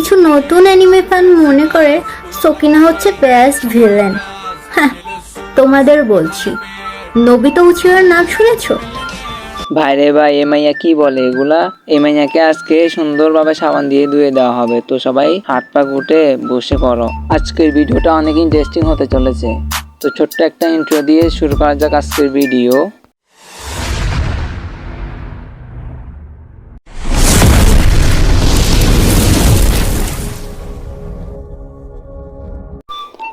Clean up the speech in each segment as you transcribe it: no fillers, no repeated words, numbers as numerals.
কিছু নতুন anime fan মনে করে সকিনা হচ্ছে বেস্ট ভিলেন। হ্যাঁ, তোমাদের বলছি, নোবিতা উচিরার নাম শুনেছো? ভাই রে ভাই, এ মাইয়া কি বলে এগুলা? এই মাইয়াকে আজকে সুন্দরভাবে সাবান দিয়ে ধুয়ে দেওয়া হবে। তো সবাই হাত পা গুটে বসে পড়ো, আজকের ভিডিওটা অনেক ইন্টারেস্টিং হতে চলেছে। তো ছোট্ট একটা ইন্ট্রো দিয়ে শুরু করা যাক আজকের ভিডিও।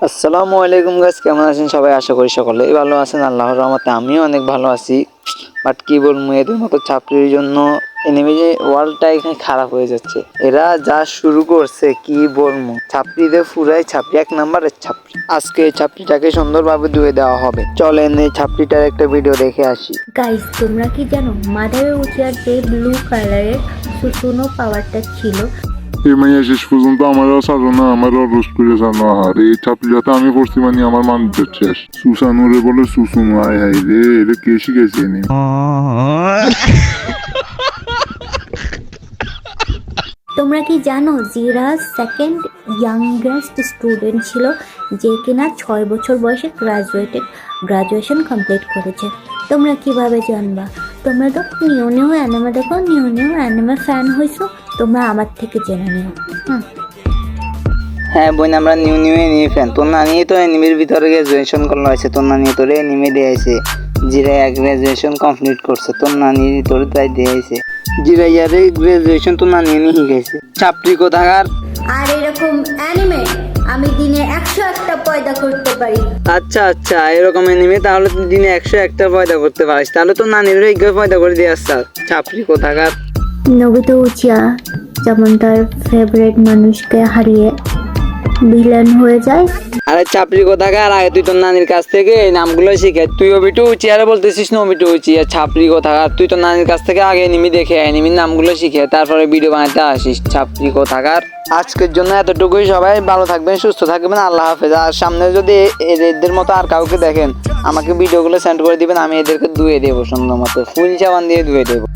আসসালামু আলাইকুম গাইস, কেমন আছেন সবাই? আশা করি সকলেই ভালো আছেন আল্লাহর রহমতে। আমিও অনেক ভালো আছি। বাট কি বলবো, এদের মতো ছাত্রীর জন্য এনিমে যে ওয়ার্ল্ডটা এখানে খারাপ হয়ে যাচ্ছে। এরা যা শুরু করছে কি বলবো, ছাত্রীদের পুরাই ছাত্রী, এক নম্বরের ছাত্রী। আজকে এই ছাত্রীটাকে সুন্দরভাবে ধুয়ে দেওয়া হবে। চলেন এই ছাত্রীটার একটা ভিডিও দেখে আসি। গাইস, তোমরা কি জানো মাদার উচিরার যে ব্লু কালারের সুসুনো পাওয়ারটা ছিল, এই মাইয়া শেষ পর্যন্ত আমারও ছাড়ো না, আমারও রোস্ট করে ছাড়ো। আর এই ছাত্রীটাতে আমি পড়ছি মানে আমার মানুষের শেষ। সুসানুরে বলে সুসুনু, আয় হাই রে, এটা কে শিখেছে নি? তোমরা কি জানো জিরা সেকেন্ড ইয়াংগেস্ট স্টুডেন্ট ছিল, যে কিনা 6 বছর বয়সে গ্রাজুয়েশন কমপ্লিট করেছে? তোমরা কিভাবে জানবা? তোমরা তো নিউ নিউ অ্যানিমে দেখো, নিউ নিউ অ্যানিমে ফ্যান হইছো, তোমরা আমার থেকে জেনে নিও। হ্যাঁ বোন, আমরা নিউ এনিমে ফ্যান। তোর নানি তো এনিমের ভিতরে গ্রাজুয়েশন করলো আছে, তোর নানি তোরে এনিমে দিয়েছে। জিরাইয়া গ্রাজুয়েশন কমপ্লিট করছে, তোর নানি তোরে তাই দিয়েছে। জিরাইয়ারে গ্রাজুয়েশন তোর নানি নিয়ে শিখেছে। চাপড়ি কোথাকার। আর এরকম অ্যানিমে আমি দিনে 101টা পয়দা করতে পারি। আচ্ছা, এরকম এনিমে তাহলে তুই দিনে 101টা পয়দা করতে পারিস, তাহলে তোর নানির পয়দা করে দিয়ে আসছ। চাপড়ি কোথাকার। নোবিতা উচিয়া যেমন তার ফেভারিট মানুষকে হারিয়ে ভিলেন হয়ে যায়। আরে চাপড়ি কোথাকার, আগে তুই তোর নানির কাছ থেকে এই নামগুলো শিখে। তুই ওবিটু উচিয়ারে বলতেছিস নবিটু উচিয়া। ছাপড়ি কোথাকার, তুই তোর নানির কাছ থেকে আগে এনিমি দেখে এনিমির নামগুলো শিখে তারপরে ভিডিও বানাতে আসিস। ছাপড়ি কোথাকার। আজকের জন্য এতটুকুই। সবাই ভালো থাকবেন, সুস্থ থাকবেন, আল্লাহ হাফেজ। আর সামনে যদি এদের মতো আর কাউকে দেখেন, আমাকে ভিডিওগুলো সেন্ড করে দিবেন, আমি এদেরকে ধুয়ে দেবো সুন্দর মতো, ফুল সাবান দিয়ে ধুয়ে দেবো।